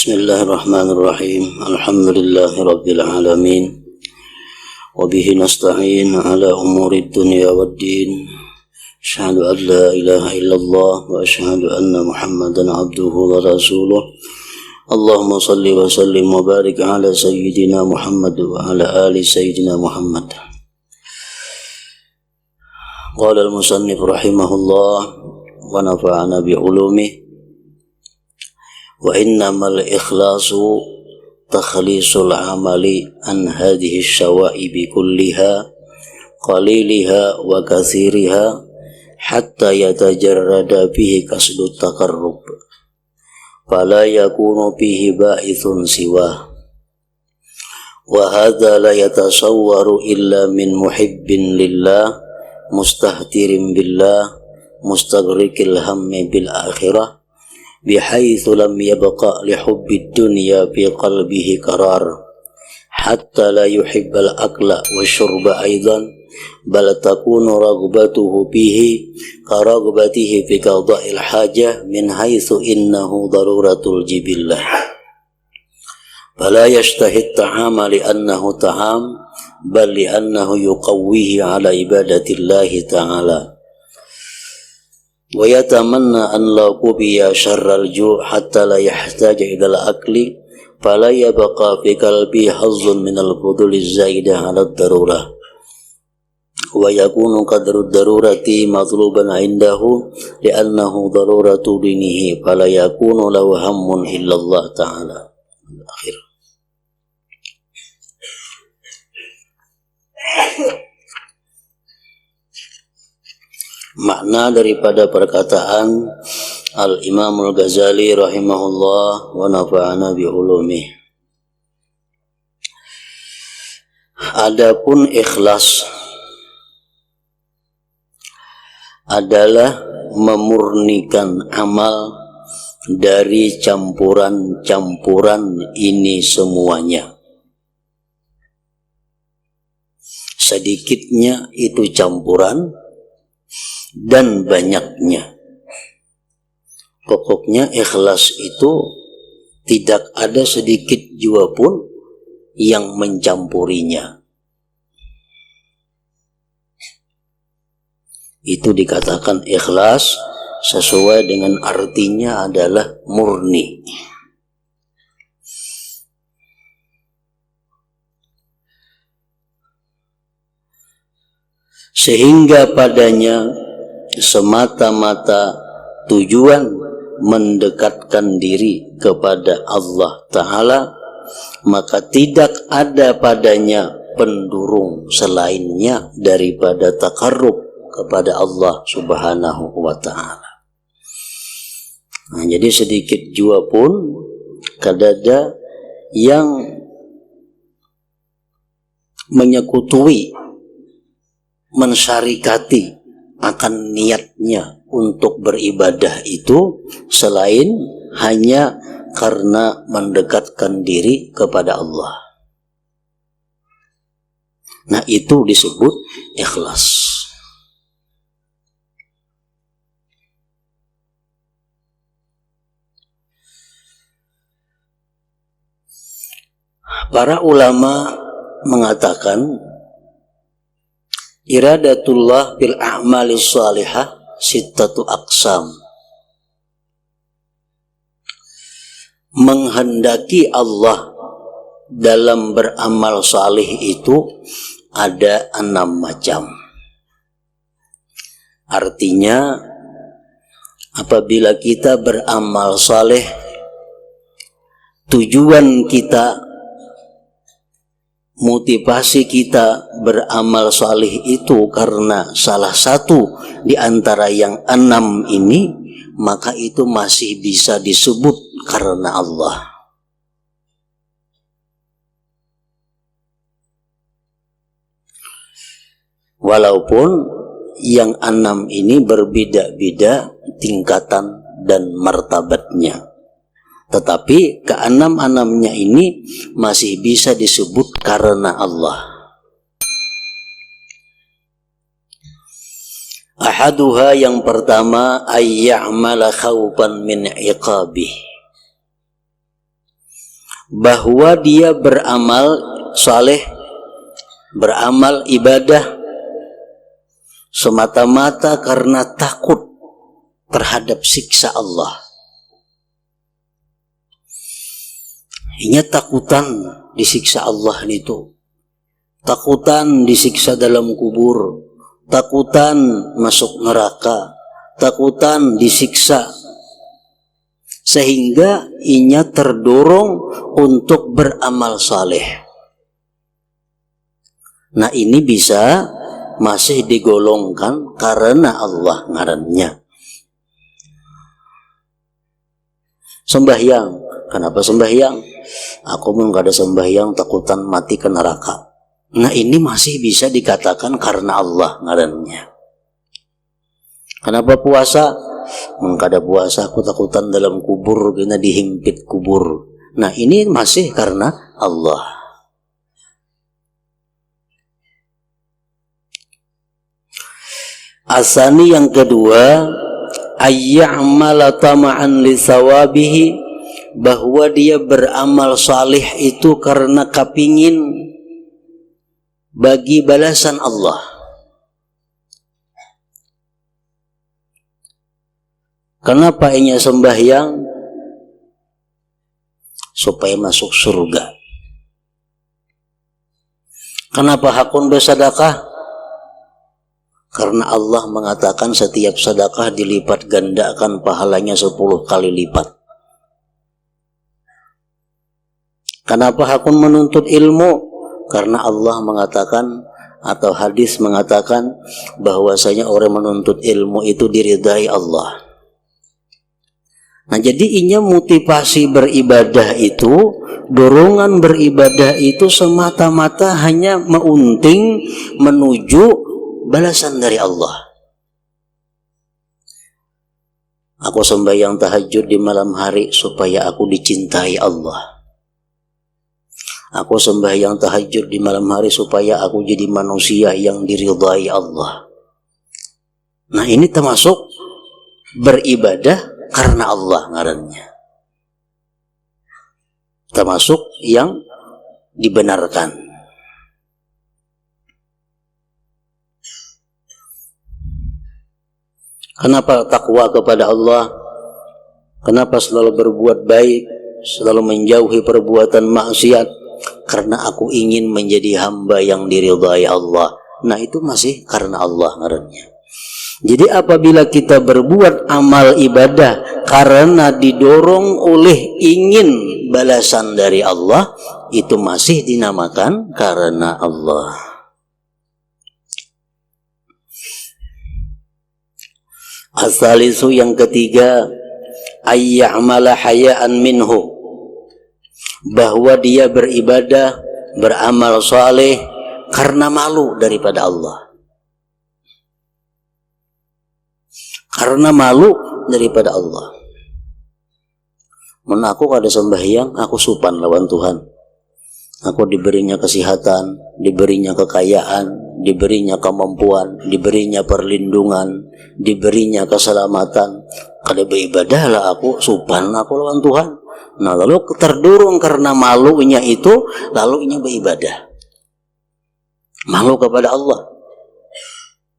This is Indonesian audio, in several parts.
Bismillahirrahmanirrahim. Alhamdulillahi alamin. Wa bihi nasta'in ala umuri dunya waddin. Asyhadu an la ilaha illallah wa asyhadu anna Muhammadan abduhu wa rasuluh. Allahumma salli wa sallim wa barik ala sayyidina Muhammad wa ala ali sayyidina Muhammad. Qala al-musannif rahimahullah wa nafa'ana bi ulumihi. Wa innamal ikhlasu takhlisul amali an hadhihi syawaibi kulliha qaliliha wa kathiriha hatta yatajarrada bihi kasdu taqarrub fala yakunu bihi ba'ithun siwa wa hadha la yatasawwaru illa min muhibbin lillah mustahtirin billah mustaghriqil hammi bil akhirah bihaitsu lam yabqa li hubbid dunya fi qalbihi qarar hatta la yuhibbal akla wasyurba aidan bal takunu raghbatuhu bihi karaghbatihi fi qada'il hajah min haitsu innahu daruratul jibillah fala yashtahid ta'ama li annahu ta'am bal li annahu yuqawwihi ala ibadatillahi ta'ala wa yatamanna an la qubiya syarral ju' hatta la yahtaj ila al-akli fala yabqa fi qalbi hazzun min al-fudul az-zaidah 'ala ad-darurah wa yakunu qadru ad-darurati matluban 'indahu li'annahu daruratu dinihi fala yakunu lahu hammun illa Allah ta'ala. Akhir. Makna daripada perkataan Al-Imam Al-Ghazali rahimahullah wa nafa'ana bi ulumih. Adapun ikhlas adalah memurnikan amal dari campuran-campuran ini semuanya. Sedikitnya itu campuran dan banyaknya. Pokoknya ikhlas itu tidak ada sedikit jua pun yang mencampurinya. Itu dikatakan ikhlas sesuai dengan artinya adalah murni. Sehingga padanya semata-mata tujuan mendekatkan diri kepada Allah Ta'ala, maka tidak ada padanya pendurung selainnya daripada takarrub kepada Allah Subhanahu wa Ta'ala. Nah, jadi sedikit jua pun kadada yang menyekutui, mensyarikati akan niatnya untuk beribadah itu selain hanya karena mendekatkan diri kepada Allah. Nah, itu disebut ikhlas. Para ulama mengatakan iradatullah fil a'malis salihah sittatu aqsam. Menghendaki Allah dalam beramal salih itu ada 6 macam. Artinya apabila kita beramal saleh, tujuan kita, motivasi kita beramal salih itu karena salah satu di antara yang 6 ini, maka itu masih bisa disebut karena Allah. Walaupun yang 6 ini berbeda-beda tingkatan dan martabatnya, tetapi ke-6-6-nya ini masih bisa disebut karena Allah. Ahaduha, yang pertama, ayya'mala khawfan min iqabih. bahwa dia beramal saleh, beramal ibadah semata-mata karena takut terhadap siksa Allah. Inya takutan disiksa Allah itu, takutan disiksa dalam kubur, takutan masuk neraka, takutan disiksa, sehingga inya terdorong untuk beramal saleh. Nah ini bisa masih digolongkan karena Allah ngarannya. Sembahyang, kenapa sembahyang? Aku pun gak ada sembahyang takutan mati ke neraka. Nah ini masih bisa dikatakan karena Allah ngarannya. Kenapa puasa? Mengkada puasa aku takutan dalam kubur kena dihimpit kubur. Nah ini masih karena Allah. Asani yang kedua, ayya'mala tama'an li sawabihi, bahwa dia beramal salih itu karena kepingin bagi balasan Allah. Kenapa inya sembahyang? Supaya masuk surga. Kenapa hakun bersedekah? Karena Allah mengatakan setiap sedekah dilipat gandakan pahalanya 10 kali lipat. Kenapa hakun menuntut ilmu? Karena Allah mengatakan atau hadis mengatakan bahwasanya orang menuntut ilmu itu diridai Allah. Nah jadi inya motivasi beribadah itu, dorongan beribadah itu semata-mata hanya meunting menuju balasan dari Allah. Aku sembahyang tahajud di malam hari supaya aku dicintai Allah. Aku sembahyang tahajud di malam hari supaya aku jadi manusia yang diridai Allah. Nah ini termasuk beribadah karena Allah ngarannya. Termasuk yang dibenarkan. Kenapa takwa kepada Allah? Kenapa selalu berbuat baik, selalu menjauhi perbuatan maksiat? Karena aku ingin menjadi hamba yang diridai Allah. Nah itu masih karena Allah ngarannya. Jadi apabila kita berbuat amal ibadah karena didorong oleh ingin balasan dari Allah, itu masih dinamakan karena Allah. Asalisu yang ketiga, ayya'mala haya'an minhu, bahwa dia beribadah, beramal saleh karena malu daripada Allah. Karena malu daripada Allah. Mun aku kada sembahyang, aku supan lawan Tuhan. Aku diberinya kesehatan, diberinya kekayaan, diberinya kemampuan, diberinya perlindungan, diberinya keselamatan. Kada beribadah lah aku, supan aku lawan Tuhan. Nah lalu terdorong karena malunya itu, lalu inya beribadah. Malu kepada Allah.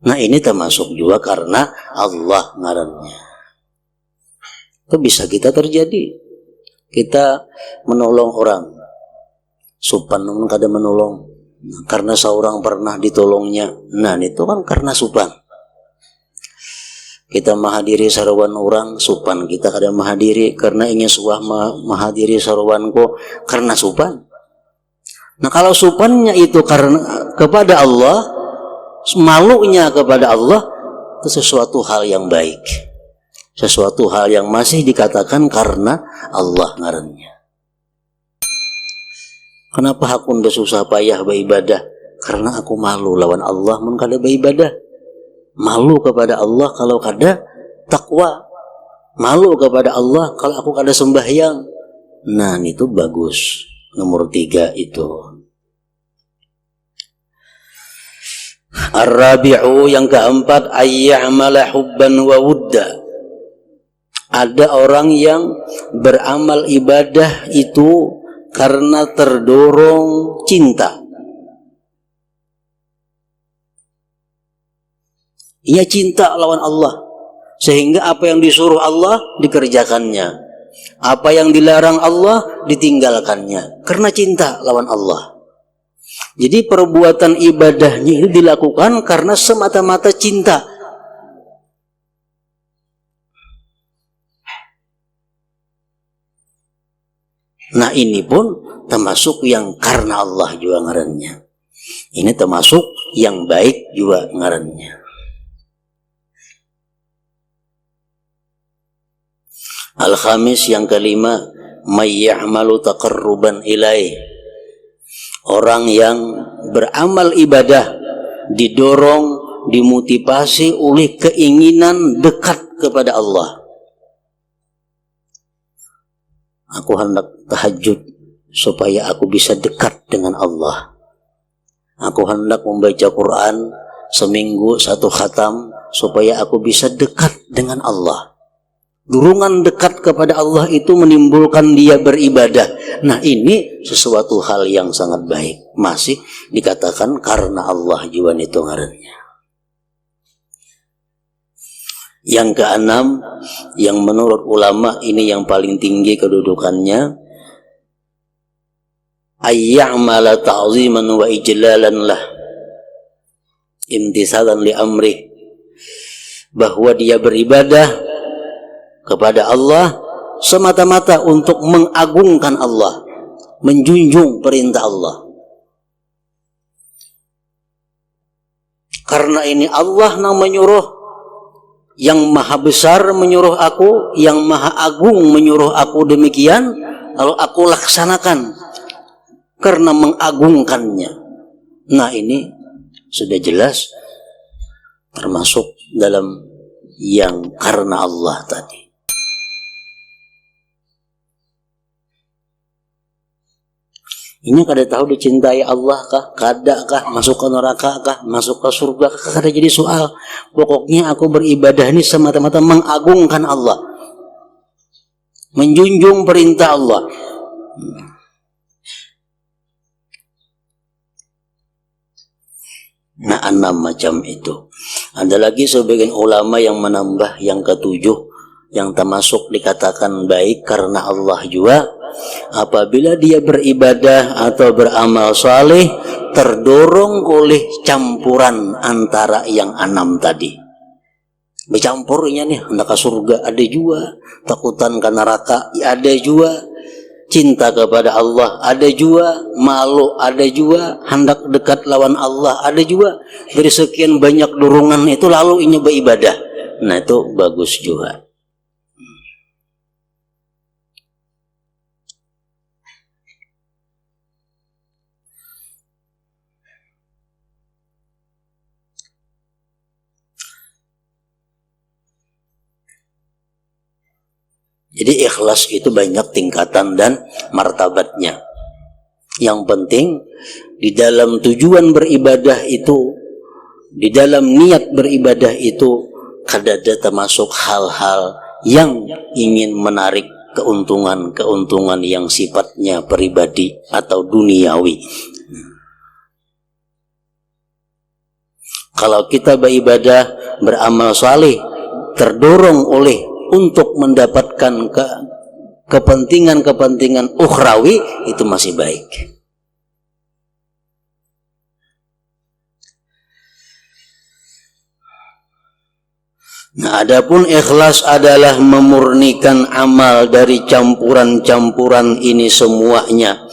Nah ini termasuk juga karena Allah ngarannya. Itu bisa kita terjadi. Kita menolong orang, supan namun kada menolong. Nah, karena seorang pernah ditolongnya. Nah itu kan karena supan. Kita menghadiri sarwan orang, supan kita kada menghadiri karena ingin suah menghadiri sarwanku karena supan. Nah kalau supannya itu karena kepada Allah, malunya kepada Allah, itu sesuatu hal yang baik, sesuatu hal yang masih dikatakan karena Allah ngarannya. Kenapa aku ndak susah payah beribadah? Karena aku malu lawan Allah mun kada beribadah. Malu kepada Allah kalau kada takwa. Malu kepada Allah kalau aku kada sembahyang. Nah itu bagus. Nomor 3 itu. Ar-rabi'u yang keempat, ayya'mala hubban wa wudda. Ada orang yang beramal ibadah itu karena terdorong cinta. Ia cinta lawan Allah, sehingga apa yang disuruh Allah dikerjakannya, apa yang dilarang Allah ditinggalkannya, karena cinta lawan Allah. Jadi perbuatan ibadahnya itu dilakukan karena semata-mata cinta. Nah ini pun termasuk yang karena Allah juga ngarannya. Ini termasuk yang baik juga ngarannya. Al-khamis yang kelima, may ya'malu taqarruban ilaih. Orang yang beramal ibadah didorong, dimotivasi oleh keinginan dekat kepada Allah. Aku hendak tahajud supaya aku bisa dekat dengan Allah. Aku hendak membaca Quran seminggu 1 khatam supaya aku bisa dekat dengan Allah. Dorongan dekat kepada Allah itu menimbulkan dia beribadah. Nah ini sesuatu hal yang sangat baik. Masih dikatakan karena Allah juga itu ngarannya. Yang keenam, yang menurut ulama ini yang paling tinggi kedudukannya, ayya'mala ta'ziman wa ijlalan lah, imtisalan li amrih, bahwa dia beribadah kepada Allah semata-mata untuk mengagungkan Allah, menjunjung perintah Allah. Karena ini Allah yang menyuruh, yang maha besar menyuruh aku, yang maha agung menyuruh aku demikian, lalu aku laksanakan karena mengagungkannya. Nah ini sudah jelas termasuk dalam yang karena Allah tadi. Ini kada tahu dicintai Allah kah? Kada kah? Masuk ke neraka kah? Masuk ke surga kah? Kada jadi soal. Pokoknya aku beribadah ini semata-mata mengagungkan Allah, menjunjung perintah Allah. Nah 6 macam itu. Ada lagi sebagian ulama yang menambah yang ketujuh, yang termasuk dikatakan baik karena Allah juga, apabila dia beribadah atau beramal saleh terdorong oleh campuran antara yang 6 tadi. Bercampurnya nih, hendak ke surga ada juga, takutan ke neraka ada juga, cinta kepada Allah ada juga, malu ada juga, hendak dekat lawan Allah ada juga. Dari sekian banyak dorongan itu lalu ini beribadah. Nah itu bagus juga. Jadi ikhlas itu banyak tingkatan dan martabatnya. Yang penting di dalam tujuan beribadah itu, di dalam niat beribadah itu, kada ada termasuk hal-hal yang ingin menarik keuntungan-keuntungan yang sifatnya pribadi atau duniawi. Kalau kita beribadah, beramal saleh terdorong oleh untuk mendapatkan kepentingan-kepentingan ukhrawi, itu masih baik. Nah, adapun ikhlas adalah memurnikan amal dari campuran-campuran ini semuanya,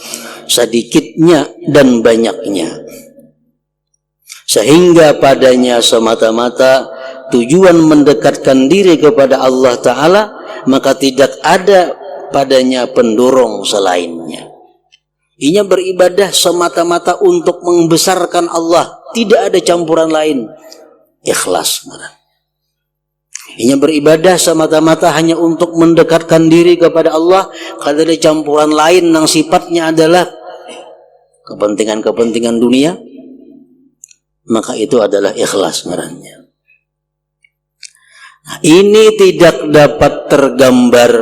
sedikitnya dan banyaknya, sehingga padanya semata-mata tujuan mendekatkan diri kepada Allah Ta'ala, maka tidak ada padanya pendorong selainnya. Inya beribadah semata-mata untuk membesarkan Allah, tidak ada campuran lain. Ikhlas. Inya beribadah semata-mata hanya untuk mendekatkan diri kepada Allah, kalau ada campuran lain yang sifatnya adalah kepentingan-kepentingan dunia, maka itu adalah ikhlas ngarannya. Ini tidak dapat tergambar,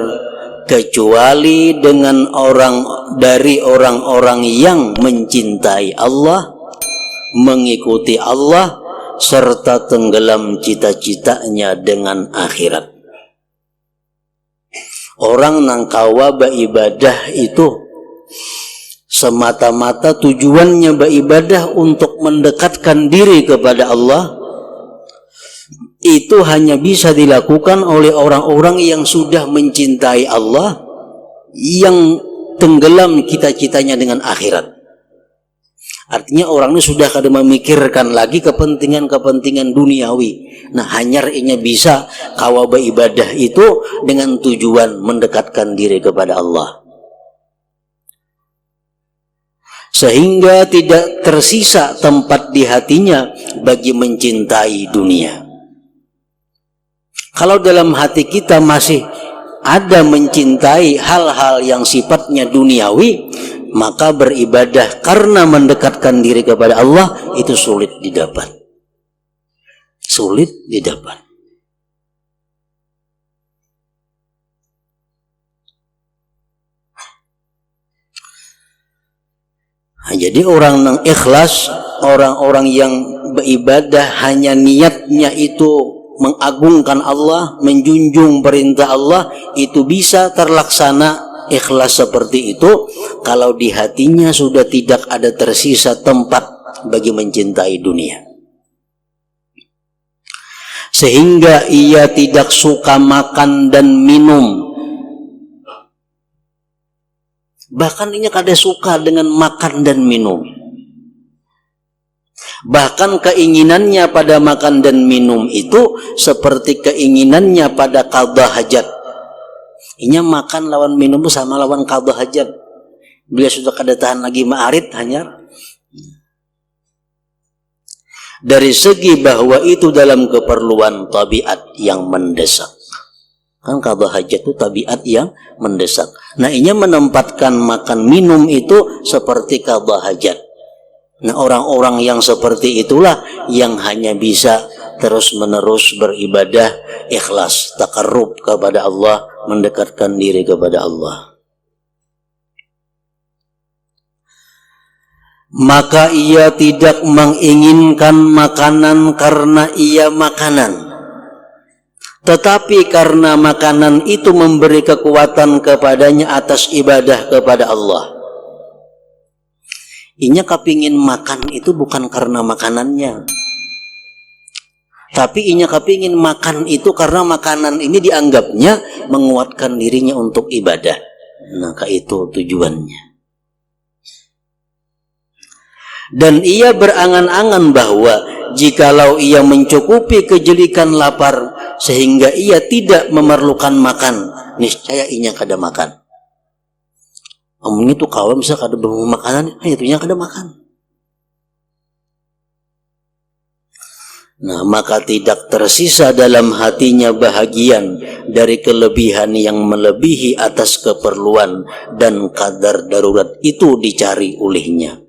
kecuali dengan orang-orang yang mencintai Allah, mengikuti Allah, serta tenggelam cita-citanya dengan akhirat. Orang nang kawa beribadah itu semata-mata tujuannya beribadah untuk mendekatkan diri kepada Allah, itu hanya bisa dilakukan oleh orang-orang yang sudah mencintai Allah, yang tenggelam cita-citanya dengan akhirat. Artinya orang ini sudah kada memikirkan lagi kepentingan-kepentingan duniawi. Nah, hanya inya bisa kawa beribadah itu dengan tujuan mendekatkan diri kepada Allah. Sehingga tidak tersisa tempat di hatinya bagi mencintai dunia. Kalau dalam hati kita masih ada mencintai hal-hal yang sifatnya duniawi, maka beribadah karena mendekatkan diri kepada Allah itu sulit didapat. Sulit didapat. Nah, jadi orang yang ikhlas, orang-orang yang beribadah hanya niatnya itu mengagungkan Allah, menjunjung perintah Allah, itu bisa terlaksana ikhlas seperti itu kalau di hatinya sudah tidak ada tersisa tempat bagi mencintai dunia, sehingga ia tidak suka makan dan minum, bahkan ia kada suka dengan makan dan minum, bahkan keinginannya pada makan dan minum itu seperti keinginannya pada qadha hajat. Inya makan lawan minum sama lawan qadha hajat. Bila sudah kada tahan lagi ma'arid hanyar. Dari segi bahwa itu dalam keperluan tabiat yang mendesak. Kan qadha hajat itu tabiat yang mendesak. Nah, inya menempatkan makan minum itu seperti qadha hajat. Nah, orang-orang yang seperti itulah yang hanya bisa terus-menerus beribadah ikhlas, takarrub kepada Allah, mendekatkan diri kepada Allah. Maka ia tidak menginginkan makanan karena ia makanan, tetapi karena makanan itu memberi kekuatan kepadanya atas ibadah kepada Allah. Inya kepingin makan itu bukan karena makanannya, tapi inya kepingin makan itu karena makanan ini dianggapnya menguatkan dirinya untuk ibadah. Nah, itu tujuannya. Dan ia berangan-angan bahwa jikalau ia mencukupi kejelikan lapar sehingga ia tidak memerlukan makan, niscaya inya kada makan. Omongnya tuh kawan bisa kada bawa makanan, itunya kada makan. Nah, maka tidak tersisa dalam hatinya bahagian dari kelebihan yang melebihi atas keperluan dan kadar darurat itu dicari olehnya.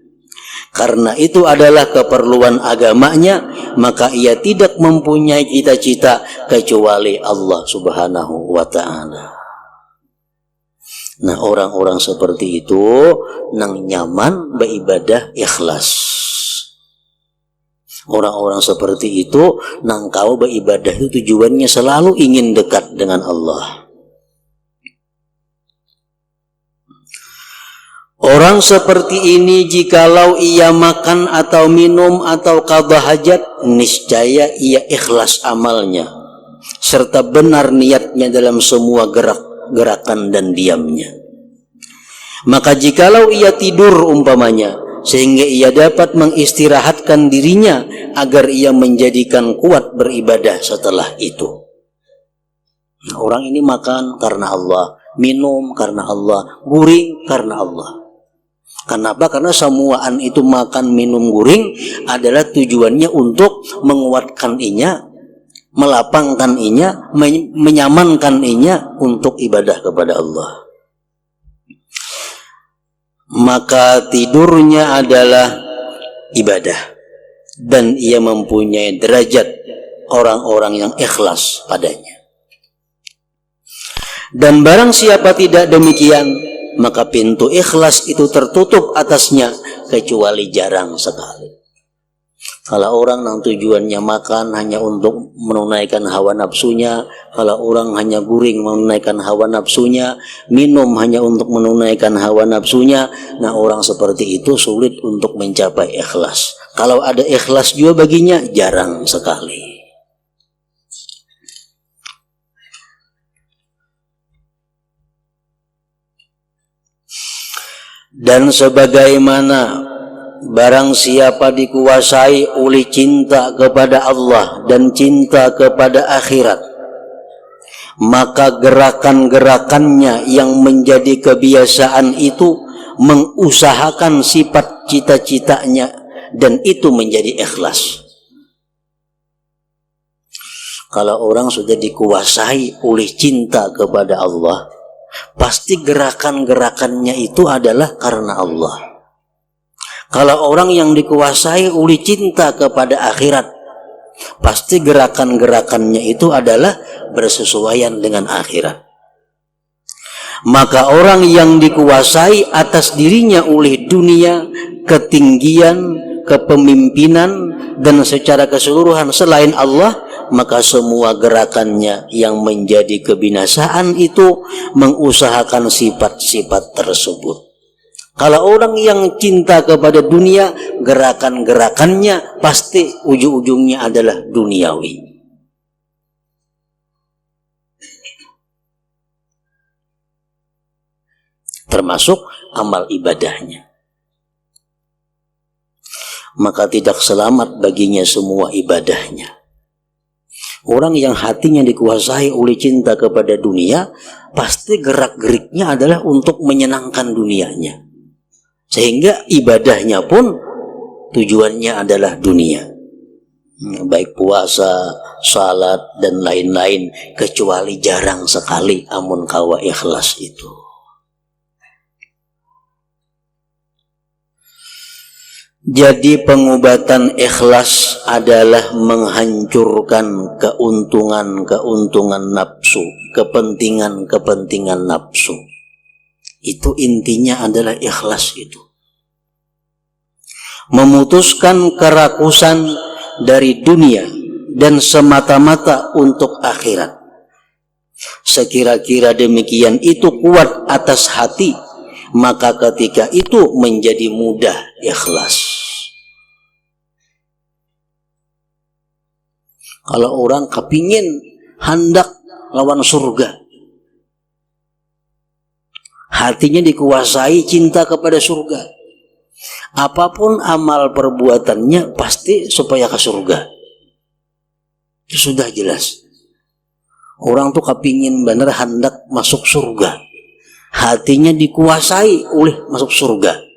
Karena itu adalah keperluan agamanya, maka ia tidak mempunyai cita-cita kecuali Allah Subhanahu wa ta'ala. Nah, orang-orang seperti itu nang nyaman beribadah ikhlas. Orang-orang seperti itu nang kau beribadah itu tujuannya selalu ingin dekat dengan Allah. Orang seperti ini jikalau ia makan atau minum atau qadha hajat, niscaya ia ikhlas amalnya serta benar niatnya dalam semua gerakan dan diamnya. Maka jikalau ia tidur umpamanya, sehingga ia dapat mengistirahatkan dirinya agar ia menjadikan kuat beribadah setelah itu. Nah, orang ini makan karena Allah, minum karena Allah, guring karena Allah. Kenapa? Karena semuaan itu makan, minum, guring adalah tujuannya untuk menguatkan inya, melapangkan inya, menyamankan inya untuk ibadah kepada Allah. Maka tidurnya adalah ibadah, dan ia mempunyai derajat orang-orang yang ikhlas padanya. Dan barang siapa tidak demikian, maka pintu ikhlas itu tertutup atasnya kecuali jarang sekali. Kalau orang yang tujuannya makan hanya untuk menunaikan hawa nafsunya, kalau orang hanya guring menunaikan hawa nafsunya, minum hanya untuk menunaikan hawa nafsunya, nah orang seperti itu sulit untuk mencapai ikhlas. Kalau ada ikhlas juga baginya jarang sekali. Dan sebagaimana barang siapa dikuasai oleh cinta kepada Allah dan cinta kepada akhirat, maka gerakan-gerakannya yang menjadi kebiasaan itu mengusahakan sifat cita-citanya, dan itu menjadi ikhlas. Kalau orang sudah dikuasai oleh cinta kepada Allah, pasti gerakan-gerakannya itu adalah karena Allah. Kalau orang yang dikuasai oleh cinta kepada akhirat, pasti gerakan-gerakannya itu adalah bersesuaian dengan akhirat. Maka orang yang dikuasai atas dirinya oleh dunia, ketinggian, kepemimpinan, dan secara keseluruhan selain Allah, maka semua gerakannya yang menjadi kebinasaan itu mengusahakan sifat-sifat tersebut. Kalau orang yang cinta kepada dunia, gerakan-gerakannya pasti ujung-ujungnya adalah duniawi. Termasuk amal ibadahnya. Maka tidak selamat baginya semua ibadahnya. Orang yang hatinya dikuasai oleh cinta kepada dunia, pasti gerak-geriknya adalah untuk menyenangkan dunianya. Sehingga ibadahnya pun tujuannya adalah dunia. Baik puasa, salat, dan lain-lain, kecuali jarang sekali amun kawa ikhlas itu. Jadi pengobatan ikhlas adalah menghancurkan keuntungan-keuntungan nafsu, kepentingan-kepentingan nafsu. Itu intinya adalah ikhlas itu. Memutuskan kerakusan dari dunia dan semata-mata untuk akhirat. Sekira-kira demikian itu kuat atas hati, maka ketika itu menjadi mudah ikhlas. Kalau orang kepingin hendak lawan surga, hatinya dikuasai cinta kepada surga, apapun amal perbuatannya pasti supaya ke surga. Itu sudah jelas. Orang tuh kepingin benar hendak masuk surga, hatinya dikuasai oleh masuk surga.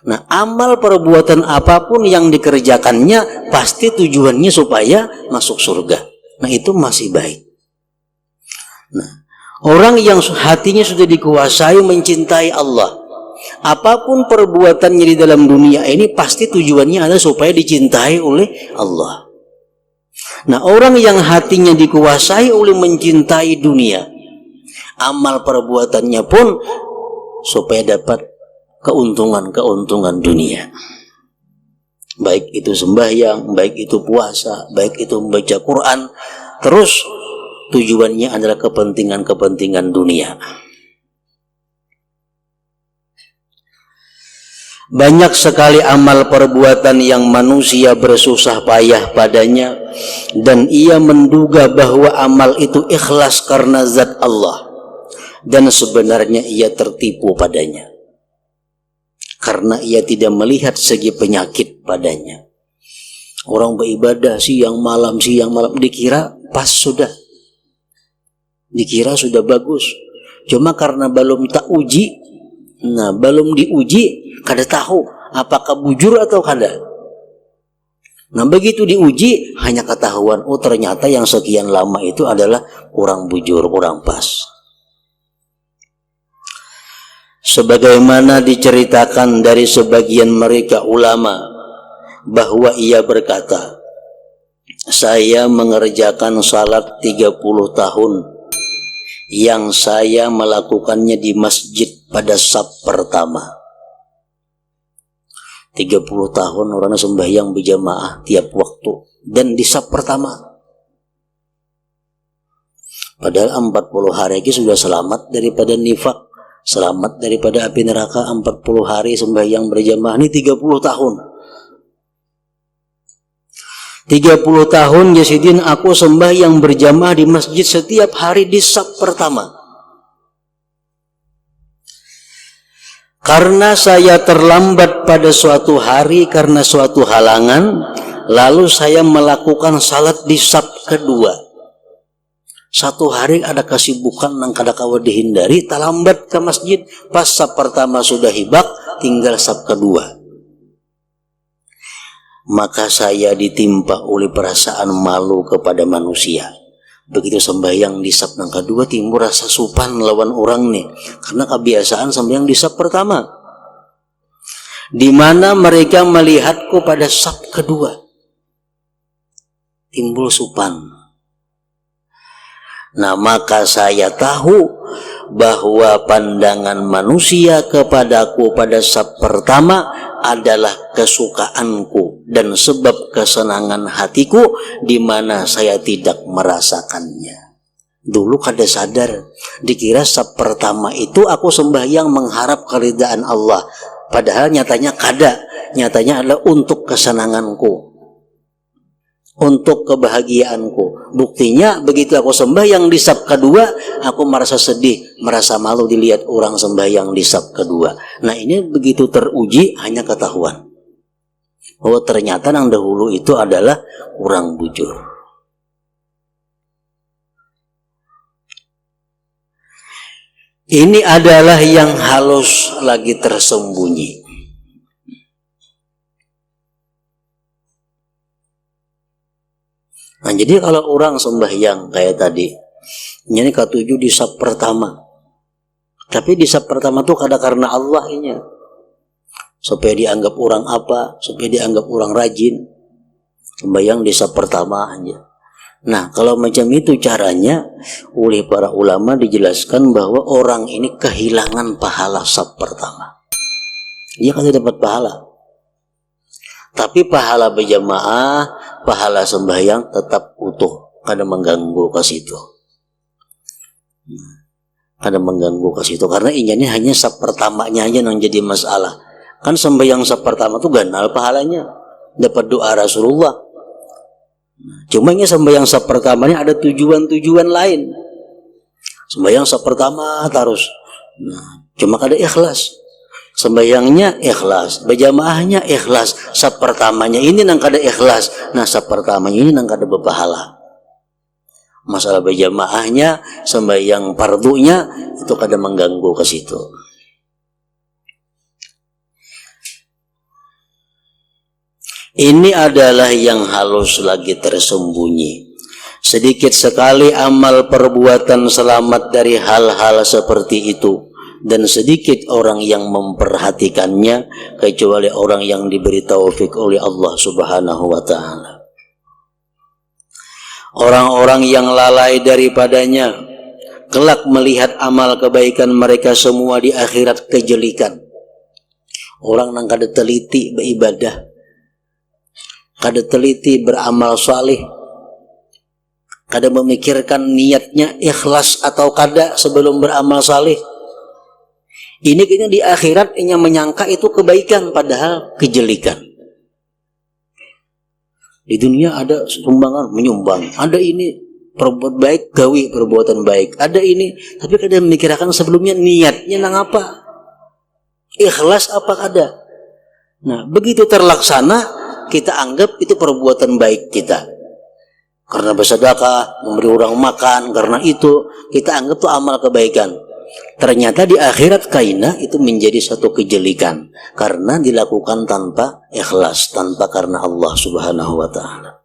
Nah, amal perbuatan apapun yang dikerjakannya pasti tujuannya supaya masuk surga. Nah, itu masih baik. Nah, orang yang hatinya sudah dikuasai mencintai Allah, apapun perbuatannya di dalam dunia ini pasti tujuannya adalah supaya dicintai oleh Allah. Nah, orang yang hatinya dikuasai oleh mencintai dunia, amal perbuatannya pun supaya dapat keuntungan-keuntungan dunia. Baik itu sembahyang, baik itu puasa, baik itu membaca Quran, terus tujuannya adalah kepentingan-kepentingan dunia. Banyak sekali amal perbuatan yang manusia bersusah payah padanya, dan ia menduga bahwa amal itu ikhlas karena zat Allah, dan sebenarnya ia tertipu padanya karena ia tidak melihat segi penyakit padanya. Orang beribadah siang malam, dikira pas sudah, dikira sudah bagus, cuma karena belum tak uji. Nah, belum diuji, kada tahu apakah bujur atau kada. Nah, begitu diuji, hanya ketahuan, oh ternyata yang sekian lama itu adalah kurang bujur, kurang pas. Sebagaimana diceritakan dari sebagian mereka ulama, bahwa ia berkata, saya mengerjakan salat 30 tahun yang saya melakukannya di masjid pada saf pertama. 30 tahun orang sembahyang berjamaah tiap waktu dan di saf pertama. Padahal 40 hari lagi sudah selamat daripada nifak, selamat daripada api neraka. 40 hari sembahyang berjamaah, ini 30 tahun. 30 tahun Yazidin aku sembahyang berjamaah di masjid setiap hari di saf pertama. Karena saya terlambat pada suatu hari karena suatu halangan, lalu saya melakukan salat di saf kedua. Satu hari ada kesibukan nang kada kawa dihindari, terlambat ke masjid, pas saf pertama sudah hibak, tinggal saf kedua. Maka saya ditimpa oleh perasaan malu kepada manusia. Begitu sembahyang di saf yang kedua timbul rasa supan lawan orang nih, karena kebiasaan sembahyang di saf pertama, di mana mereka melihatku pada saf kedua, timbul supan. Nah, maka saya tahu bahwa pandangan manusia kepadaku pada saf pertama adalah kesukaanku dan sebab kesenangan hatiku di mana saya tidak merasakannya. Dulu kada sadar, dikira saf pertama itu aku sembahyang mengharap keridaan Allah, padahal nyatanya kada, nyatanya adalah untuk kesenanganku, untuk kebahagiaanku. Buktinya begitu aku sembahyang di saf kedua, aku merasa sedih, merasa malu dilihat orang sembahyang di saf kedua. Nah, ini begitu teruji hanya ketahuan bahwa ternyata yang dahulu itu adalah kurang bujur. Ini adalah yang halus lagi tersembunyi. Nah, jadi kalau orang sembahyang kayak tadi, ini ketujuh di saf pertama. Tapi di saf pertama tuh kada karena Allah ini. Supaya dianggap orang apa, supaya dianggap orang rajin. Sembahyang di saf pertama aja. Nah, kalau macam itu caranya, oleh para ulama dijelaskan bahwa orang ini kehilangan pahala saf pertama. Dia kan dapat pahala. Tapi pahala berjamaah, pahala sembahyang tetap utuh, kada mengganggu ke situ. Kada mengganggu ke situ karena ini hanya saf pertamanya aja yang jadi masalah. Kan sembahyang saf pertama tuh ganal pahalanya, dapat doa Rasulullah. Cuma ini sembahyang saf pertamanya ada tujuan-tujuan lain. Sembahyang saf pertama terus. Nah, cuma kada ikhlas. Sembahyangnya ikhlas, berjamaahnya ikhlas, saf pertamanya ini nang kada ikhlas, nah saf pertamanya ini nang kada berpahala. Masalah berjamaahnya, sembahyang fardunya itu kada mengganggu ke situ. Ini adalah yang halus lagi tersembunyi. Sedikit sekali amal perbuatan selamat dari hal-hal seperti itu. Dan sedikit orang yang memperhatikannya kecuali orang yang diberi taufik oleh Allah Subhanahu wa ta'ala. Orang-orang yang lalai daripadanya kelak melihat amal kebaikan mereka semua di akhirat kejelikan. Orang yang kada teliti beribadah, kada teliti beramal salih, kada memikirkan niatnya ikhlas atau kada sebelum beramal salih. Ini kayaknya di akhirat yang menyangka itu kebaikan padahal kejelikan. Di dunia ada sumbangan menyumbang, ada ini perbuat baik gawi perbuatan baik, ada ini tapi kadang memikirkan sebelumnya niatnya nang apa, ikhlas apa kada. Nah, begitu terlaksana kita anggap itu perbuatan baik kita. Karena bersedekah, memberi orang makan, karena itu kita anggap itu amal kebaikan. Ternyata di akhirat kaina itu menjadi satu kejelikan karena dilakukan tanpa ikhlas, tanpa karena Allah Subhanahu wa ta'ala.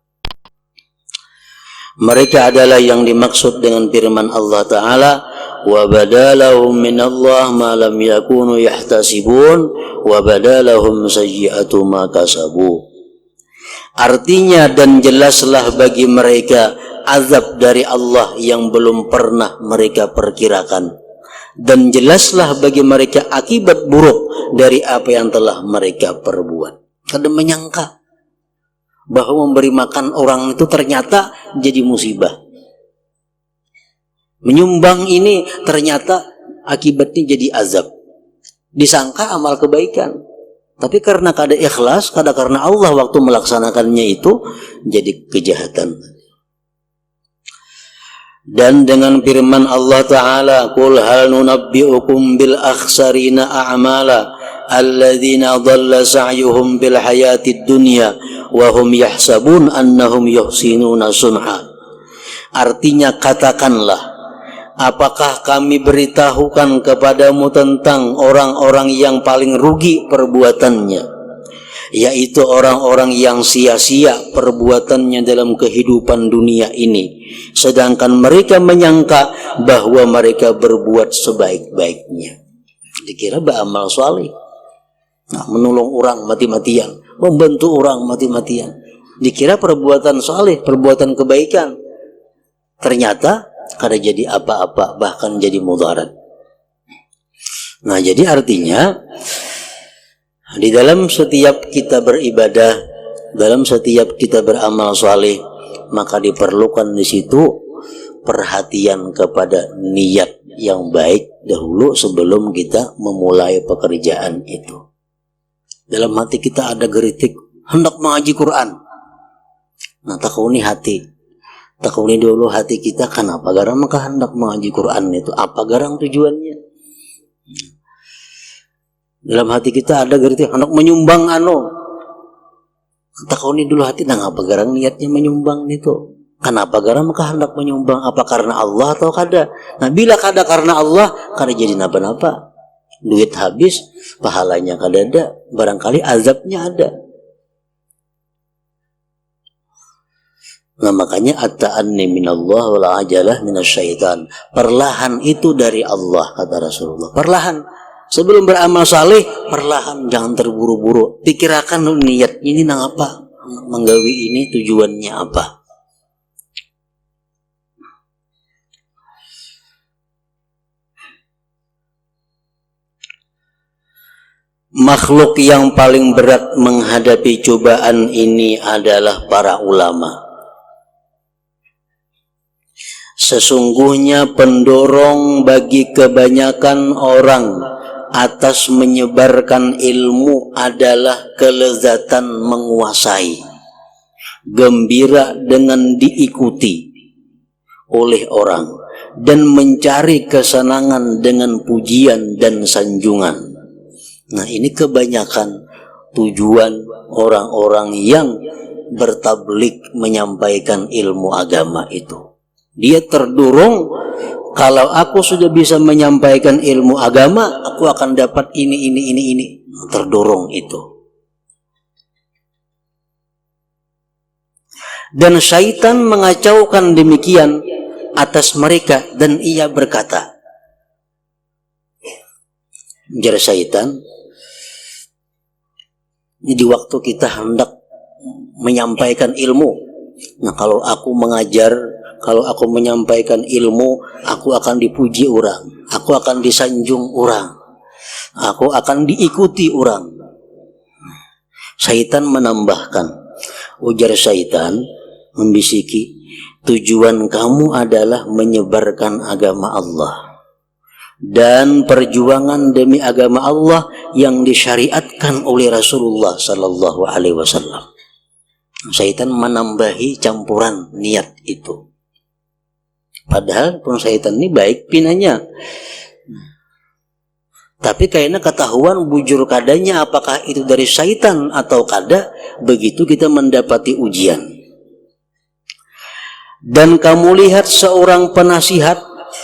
Mereka adalah yang dimaksud dengan firman Allah Ta'ala, wa badalahum minallah ma lam yakunu yahtasibun wa badalahum sayyi'atu ma kasabu. Artinya, dan jelaslah bagi mereka azab dari Allah yang belum pernah mereka perkirakan, dan jelaslah bagi mereka akibat buruk dari apa yang telah mereka perbuat. Kada menyangka bahwa memberi makan orang itu ternyata jadi musibah. Menyumbang ini ternyata akibatnya jadi azab. Disangka amal kebaikan, tapi karena kada ikhlas, kada karena Allah waktu melaksanakannya itu jadi kejahatan. Dan dengan firman Allah Ta'ala, qul hal nunabbi'ukum bil akhsarina a'mala alladzina dhalla sa'yuhum bil hayatid dunya wa hum yahsabun annahum yuhsinuna sun'a. Artinya, katakanlah, apakah kami beritahukan kepadamu tentang orang-orang yang paling rugi perbuatannya, yaitu orang-orang yang sia-sia perbuatannya dalam kehidupan dunia ini, sedangkan mereka menyangka bahwa mereka berbuat sebaik-baiknya. Dikira beramal saleh, menolong orang mati-matian, membantu orang mati-matian, dikira perbuatan saleh, perbuatan kebaikan. Ternyata kada jadi apa-apa, bahkan jadi mudarat. Nah, jadi artinya di dalam setiap kita beribadah, dalam setiap kita beramal saleh, maka diperlukan di situ perhatian kepada niat yang baik dahulu sebelum kita memulai pekerjaan itu. Dalam hati kita ada geritik hendak mengaji Quran. Nah, takuni hati. Takuni dulu hati kita, kenapa garang maka hendak mengaji Quran itu? Apa garang tujuannya? Dalam hati kita ada geritik hendak menyumbang takuni dulu hati, nah apa garang niatnya menyumbang itu? Kenapa garang maka hendak menyumbang? Apa karena Allah atau kada? Nah, bila kada karena Allah, kada jadi napa-napa. Duit habis, pahalanya kada ada, barangkali azabnya ada. Nah, makanya at-ta'anni minallah wal ajalah minasyaitan. Perlahan itu dari Allah, kata Rasulullah. Perlahan. Sebelum beramal saleh, perlahan, jangan terburu-buru. Pikirkan niat ini nang apa? Menggawi ini tujuannya apa? Makhluk yang paling berat menghadapi cobaan ini adalah para ulama. Sesungguhnya pendorong bagi kebanyakan orang atas menyebarkan ilmu adalah kelezatan menguasai, gembira dengan diikuti oleh orang, dan mencari kesenangan dengan pujian dan sanjungan. Nah, ini kebanyakan tujuan orang-orang yang bertablik menyampaikan ilmu agama itu. Dia terdorong, kalau aku sudah bisa menyampaikan ilmu agama, aku akan dapat ini. Terdorong itu. Dan syaitan mengacaukan demikian atas mereka, dan ia berkata, jar syaitan, di waktu kita hendak menyampaikan ilmu, nah kalau aku mengajar, kalau aku menyampaikan ilmu, aku akan dipuji orang, aku akan disanjung orang, aku akan diikuti orang. Syaitan menambahkan, ujar syaitan membisiki, tujuan kamu adalah menyebarkan agama Allah dan perjuangan demi agama Allah yang disyariatkan oleh Rasulullah Sallallahu Alaihi Wasallam. Syaitan menambahi campuran niat itu. Padahal pun syaitan ini baik pinanya, tapi kayaknya ketahuan bujur kadanya apakah itu dari syaitan atau kada, begitu kita mendapati ujian. Dan kamu lihat seorang penasihat,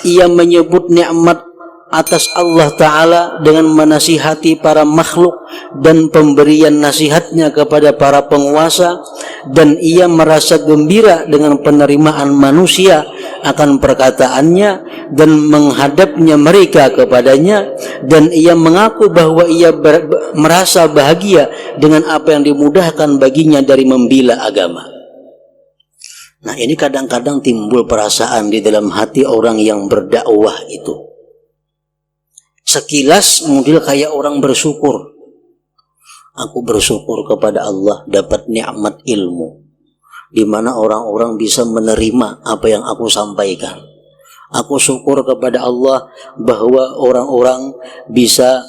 ia menyebut nikmat atas Allah Ta'ala dengan menasihati para makhluk dan pemberian nasihatnya kepada para penguasa, dan ia merasa gembira dengan penerimaan manusia akan perkataannya dan menghadapnya mereka kepadanya, dan ia mengaku bahwa ia merasa bahagia dengan apa yang dimudahkan baginya dari membela agama. Nah, ini kadang-kadang timbul perasaan di dalam hati orang yang berdakwah itu. Sekilas model kayak orang bersyukur. Aku bersyukur kepada Allah dapat nikmat ilmu, di mana orang-orang bisa menerima apa yang aku sampaikan. Aku syukur kepada Allah bahwa orang-orang bisa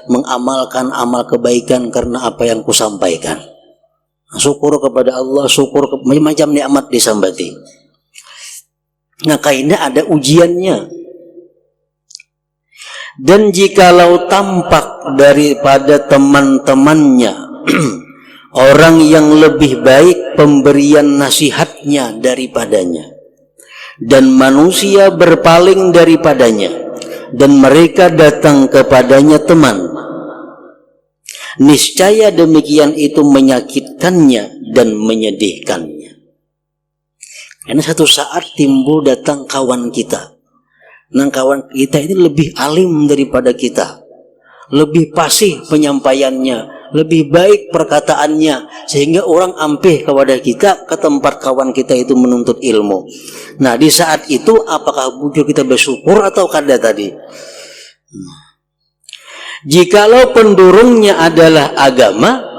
mengamalkan amal kebaikan karena apa yang kusampaikan. Syukur kepada Allah, syukur macam nikmat disambati. Nah, kayaknya ada ujiannya. Dan jikalau tampak daripada teman-temannya orang yang lebih baik pemberian nasihatnya daripadanya, dan manusia berpaling daripadanya, dan mereka datang kepadanya teman, niscaya demikian itu menyakitkannya dan menyedihkannya. Karena satu saat timbul datang kawan kita. Nah, kawan kita ini lebih alim daripada kita, lebih fasih penyampaiannya, lebih baik perkataannya, sehingga orang ampih kepada kita ke tempat kawan kita itu menuntut ilmu. Nah, di saat itu apakah bujur kita bersyukur atau kada tadi? Jikalau pendurungnya adalah agama,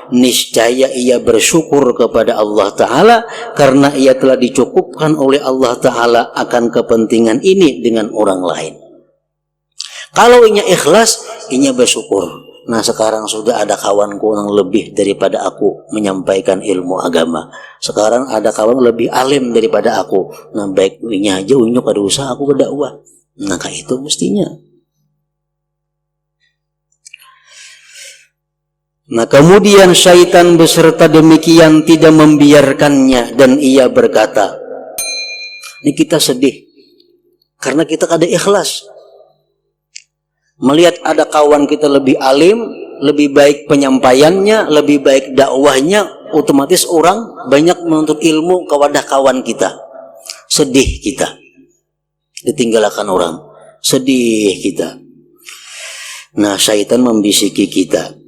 niscaya ia bersyukur kepada Allah Ta'ala karena ia telah dicukupkan oleh Allah Ta'ala akan kepentingan ini dengan orang lain. Kalau inya ikhlas, inya bersyukur. Nah, sekarang sudah ada kawanku yang lebih daripada aku menyampaikan ilmu agama. Sekarang ada kawan lebih alim daripada aku. Nah, baik inya aja unyuk ada usaha aku berdakwah. Nah, kayak itu mestinya. Nah, kemudian syaitan beserta demikian tidak membiarkannya, dan ia berkata, ini kita sedih karena kita kada ikhlas melihat ada kawan kita lebih alim, lebih baik penyampaiannya, lebih baik dakwahnya, otomatis orang banyak menuntut ilmu kepada kawan kita. Sedih kita ditinggalkan orang, sedih kita. Nah, syaitan membisiki kita.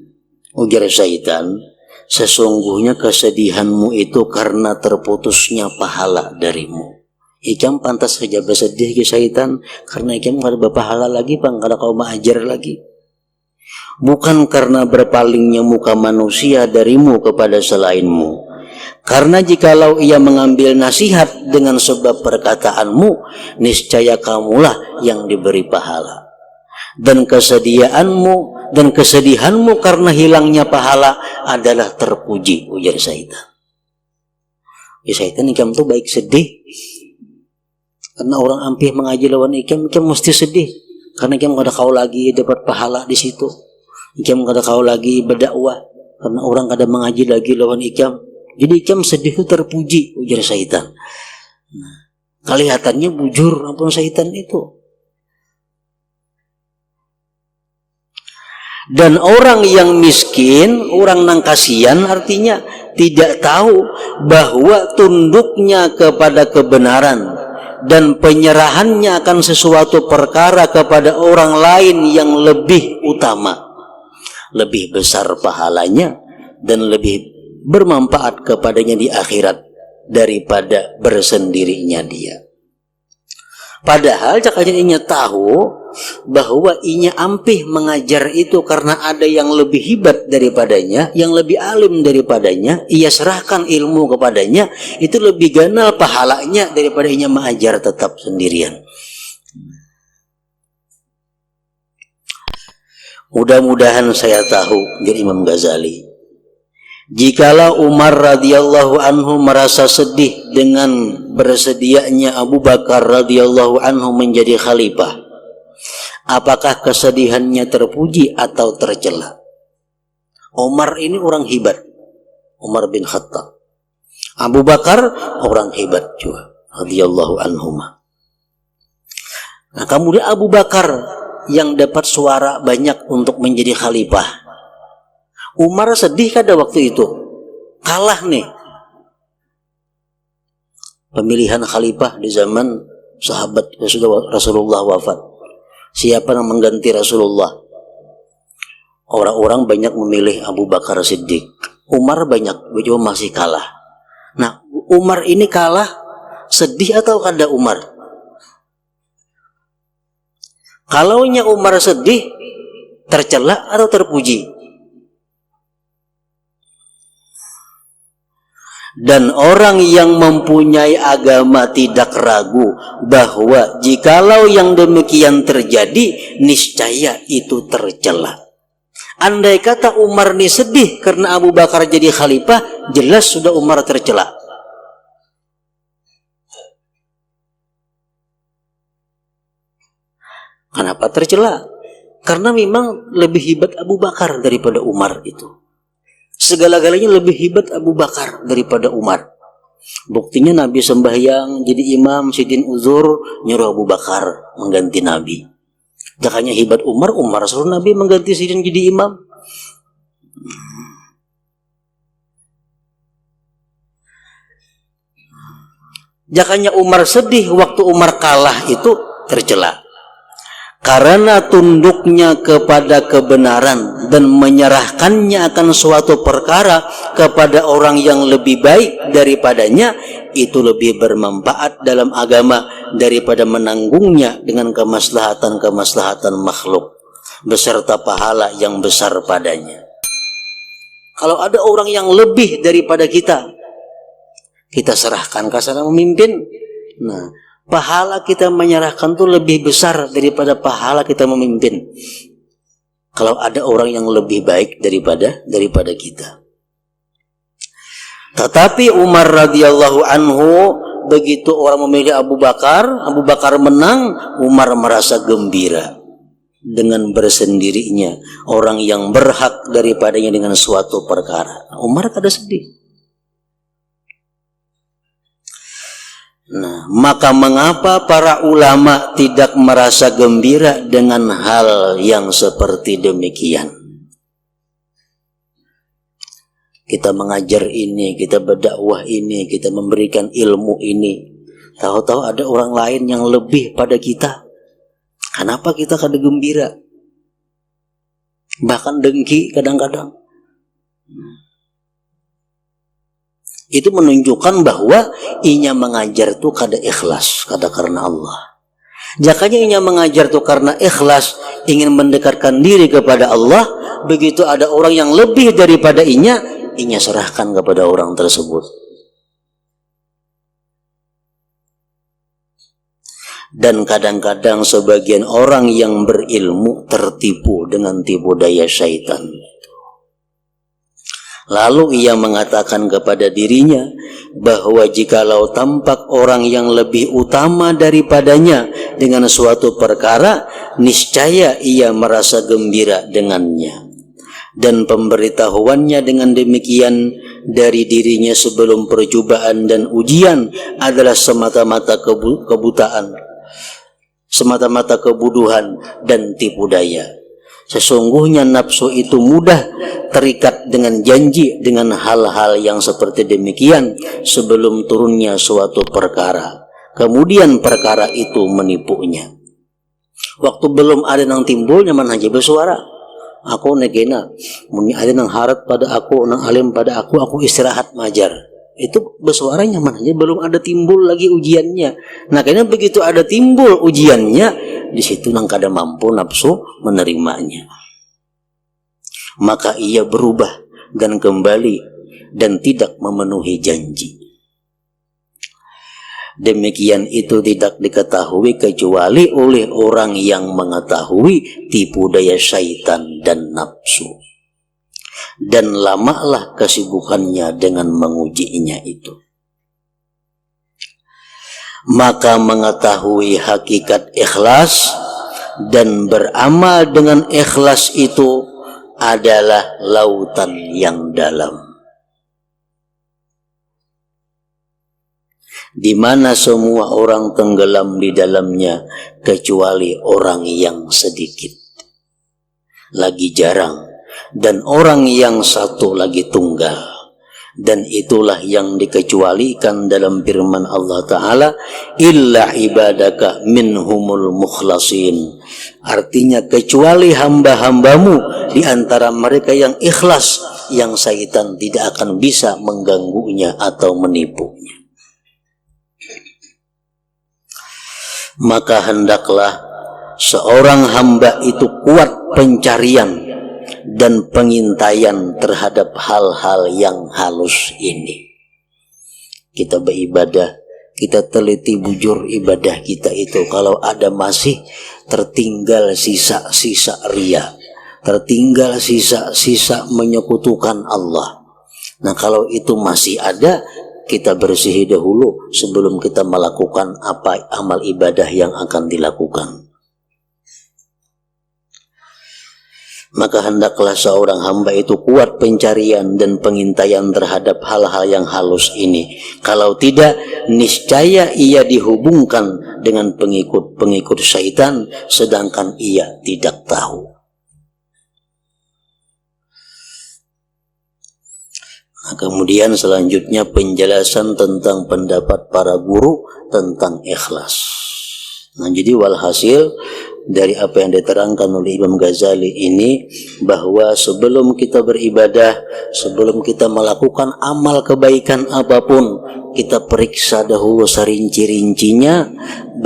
Ujar syaitan, sesungguhnya kesedihanmu itu karena terputusnya pahala darimu. Ikam pantas saja bersedih ke syaitan karena ikam kada berpahala lagi, bang, kada kau mengajar lagi. Bukan karena berpalingnya muka manusia darimu kepada selainmu. Karena jikalau ia mengambil nasihat dengan sebab perkataanmu, niscaya kamulah yang diberi pahala. Dan kesedihanmu karena hilangnya pahala adalah terpuji, ujar syaitan. Ya, syaitan ikam tuh baik sedih karena orang ampih mengaji lawan ikam mesti sedih karena ikam kada kau lagi dapat pahala di situ. Ikam kada kau lagi berdakwah karena orang kada mengaji lagi lawan ikam. Jadi ikam sedih itu terpuji, ujar syaitan. Nah, kelihatannya bujur apa syaitan itu. Dan orang yang miskin, orang nang kasihan, artinya tidak tahu bahwa tunduknya kepada kebenaran dan penyerahannya akan sesuatu perkara kepada orang lain yang lebih utama, lebih besar pahalanya dan lebih bermanfaat kepadanya di akhirat daripada bersendirinya dia. Padahal cakajan inya tahu bahwa inya ampih mengajar itu karena ada yang lebih hebat daripadanya, yang lebih alim daripadanya, ia serahkan ilmu kepadanya, itu lebih ganal pahalanya daripada inya mengajar tetap sendirian. Mudah-mudahan saya tahu dari Imam Ghazali, jikalau Umar radhiyallahu anhu merasa sedih dengan bersedianya Abu Bakar radhiyallahu anhu menjadi khalifah, apakah kesedihannya terpuji atau tercela? Umar ini orang hebat, Umar bin Khattab. Abu Bakar orang hebat juga radhiyallahu anhuma. Nah, kemudian Abu Bakar yang dapat suara banyak untuk menjadi khalifah. Umar sedih kada waktu itu, kalah nih pemilihan khalifah di zaman sahabat Rasulullah wafat. Siapa yang mengganti Rasulullah? Orang-orang banyak memilih Abu Bakar Siddiq. Umar banyak, cuma masih kalah. Nah, Umar ini kalah, sedih atau kada Umar? Kalaunya Umar sedih, tercela atau terpuji? Dan orang yang mempunyai agama tidak ragu bahwa jikalau yang demikian terjadi, niscaya itu tercela. Andai kata Umar ini sedih karena Abu Bakar jadi khalifah, jelas sudah Umar tercela. Kenapa tercela? Karena memang lebih hebat Abu Bakar daripada Umar itu. Segala-galanya lebih hebat Abu Bakar daripada Umar. Buktinya Nabi sembahyang jadi imam, sidin uzur, nyuruh Abu Bakar mengganti Nabi. Jakanya hebat Umar, Umar suruh Nabi mengganti sidin jadi imam. Jakanya Umar sedih waktu Umar kalah itu tercela. Karena tunduknya kepada kebenaran dan menyerahkannya akan suatu perkara kepada orang yang lebih baik daripadanya, itu lebih bermanfaat dalam agama daripada menanggungnya dengan kemaslahatan makhluk beserta pahala yang besar padanya. Kalau ada orang yang lebih daripada kita, kita serahkan ke sana memimpin. Nah, pahala kita menyerahkan itu lebih besar daripada pahala kita memimpin. Kalau ada orang yang lebih baik daripada kita. Tetapi Umar radhiyallahu anhu, begitu orang memilih Abu Bakar menang, Umar merasa gembira dengan bersendirinya orang yang berhak daripadanya dengan suatu perkara. Umar kada sedih. Nah, maka mengapa para ulama tidak merasa gembira dengan hal yang seperti demikian? Kita mengajar ini, kita berdakwah ini, kita memberikan ilmu ini. Tahu-tahu ada orang lain yang lebih pada kita. Kenapa kita kada gembira? Bahkan dengki kadang-kadang. Itu menunjukkan bahwa inya mengajar itu kada ikhlas, kada karena Allah. Jakanya inya mengajar itu karena ikhlas, ingin mendekatkan diri kepada Allah, begitu ada orang yang lebih daripada inya serahkan kepada orang tersebut. Dan kadang-kadang sebagian orang yang berilmu tertipu dengan tipu daya syaitan. Lalu ia mengatakan kepada dirinya bahwa jikalau tampak orang yang lebih utama daripadanya dengan suatu perkara, niscaya ia merasa gembira dengannya. Dan pemberitahuannya dengan demikian dari dirinya sebelum percobaan dan ujian adalah semata-mata kebutaan, semata-mata kebodohan dan tipu daya. Sesungguhnya nafsu itu mudah terikat dengan janji dengan hal-hal yang seperti demikian sebelum turunnya suatu perkara. Kemudian perkara itu menipunya. Waktu belum ada nang timbul nyaman aja bersuara. Aku negena, muni ada nang harat pada aku, nang alim pada aku istirahat majar. Itu bersuara nyaman aja, belum ada timbul lagi ujiannya. Nah, karena begitu ada timbul ujiannya, di situ nang kada mampu nafsu menerimanya. Maka ia berubah dan kembali dan tidak memenuhi janji. Demikian itu tidak diketahui kecuali oleh orang yang mengetahui tipu daya syaitan dan nafsu. Dan lamalah kesibukannya dengan mengujinya itu. Maka mengetahui hakikat ikhlas dan beramal dengan ikhlas itu adalah lautan yang dalam, di mana semua orang tenggelam di dalamnya kecuali orang yang sedikit, lagi jarang, dan orang yang satu lagi tunggal. Dan itulah yang dikecualikan dalam firman Allah Ta'ala, illa ibadaka minhumul mukhlasin. Artinya kecuali hamba-hambamu di antara mereka yang ikhlas, yang syaitan tidak akan bisa mengganggunya atau menipunya. Maka hendaklah seorang hamba itu kuat pencarian dan pengintaian terhadap hal-hal yang halus ini. Kita beribadah, kita teliti bujur ibadah kita itu. Kalau ada masih tertinggal sisa-sisa ria, tertinggal sisa-sisa menyekutukan Allah, nah kalau itu masih ada, kita bersihi dahulu sebelum kita melakukan apa amal ibadah yang akan dilakukan. Maka hendaklah seorang hamba itu kuat pencarian dan pengintaian terhadap hal-hal yang halus ini. Kalau tidak, niscaya ia dihubungkan dengan pengikut-pengikut syaitan, sedangkan ia tidak tahu. Nah, kemudian selanjutnya penjelasan tentang pendapat para guru tentang ikhlas. Nah, jadi walhasil dari apa yang diterangkan oleh Imam Ghazali ini, bahwa sebelum kita beribadah, sebelum kita melakukan amal kebaikan apapun, kita periksa dahulu serinci-rincinya,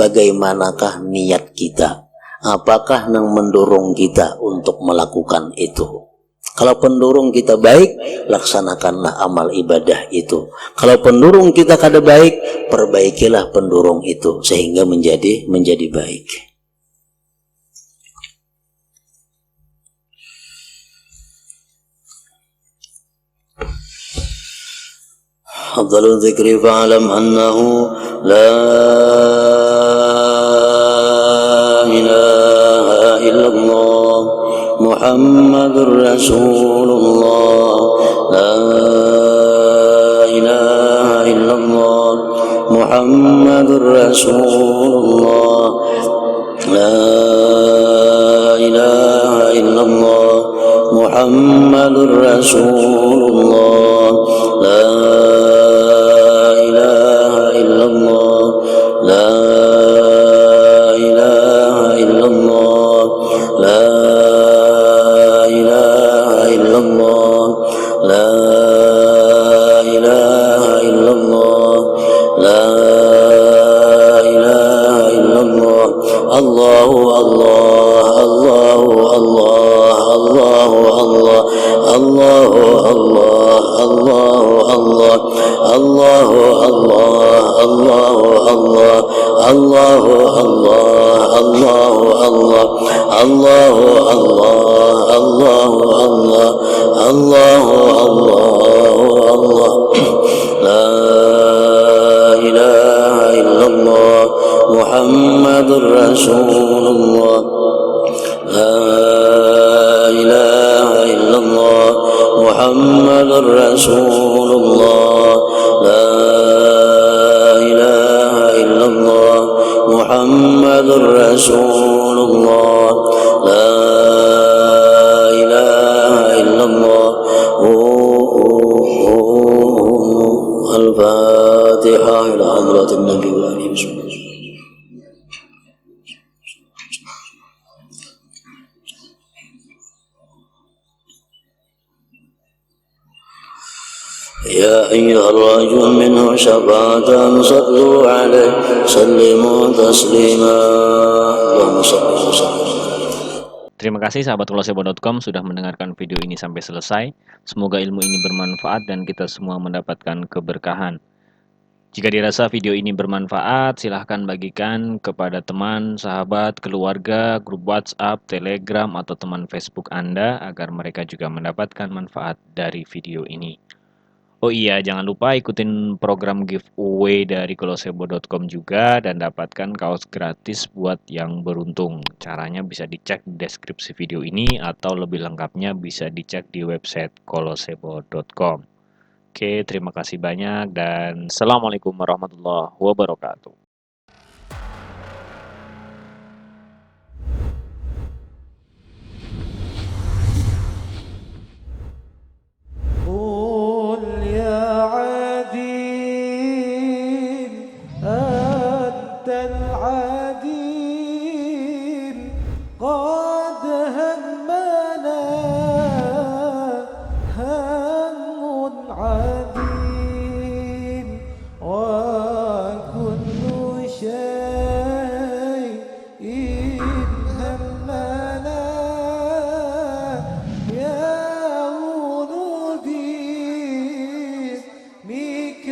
bagaimanakah niat kita, apakah yang mendorong kita untuk melakukan itu. Kalau pendorong kita baik, laksanakanlah amal ibadah itu. Kalau pendorong kita kada baik, perbaikilah pendorong itu sehingga menjadi baik. أفضل الذكر فاعلم أنه لا إله إلا الله محمد رسول الله لا إله إلا الله محمد رسول الله لا إله إلا الله محمد رسول الله لا يا أيها الرجل منه شفاعة صلوا عليه سلموا تسليما اللهم صل وسلم. Terima kasih sahabat kolosebo.com sudah mendengarkan video ini sampai selesai. Semoga ilmu ini bermanfaat dan kita semua mendapatkan keberkahan. Jika dirasa video ini bermanfaat, silahkan bagikan kepada teman, sahabat, keluarga, grup WhatsApp, Telegram, atau teman Facebook Anda agar mereka juga mendapatkan manfaat dari video ini. Oh iya, jangan lupa ikutin program giveaway dari kolosebo.com juga dan dapatkan kaos gratis buat yang beruntung. Caranya bisa dicek di deskripsi video ini atau lebih lengkapnya bisa dicek di website kolosebo.com. Oke, terima kasih banyak dan Assalamualaikum warahmatullahi wabarakatuh. قل يا أنت العديم قد همنا هم عديم وكل شيء همنا يا ولدي بك